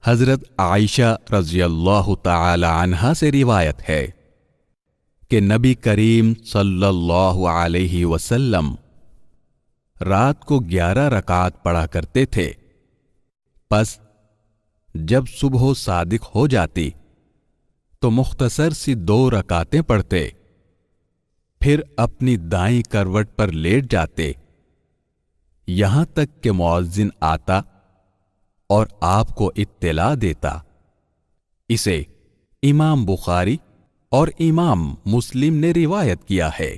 حضرت عائشہ رضی اللہ تعالی عنہا سے روایت ہے کہ نبی کریم صلی اللہ علیہ وسلم رات کو 11 رکعات پڑھا کرتے تھے، پس جب صبح صادق ہو جاتی تو مختصر سی 2 رکعتیں پڑھتے، پھر اپنی دائیں کروٹ پر لیٹ جاتے یہاں تک کہ مؤذن آتا اور آپ کو اطلاع دیتا۔ اسے امام بخاری اور امام مسلم نے روایت کیا ہے۔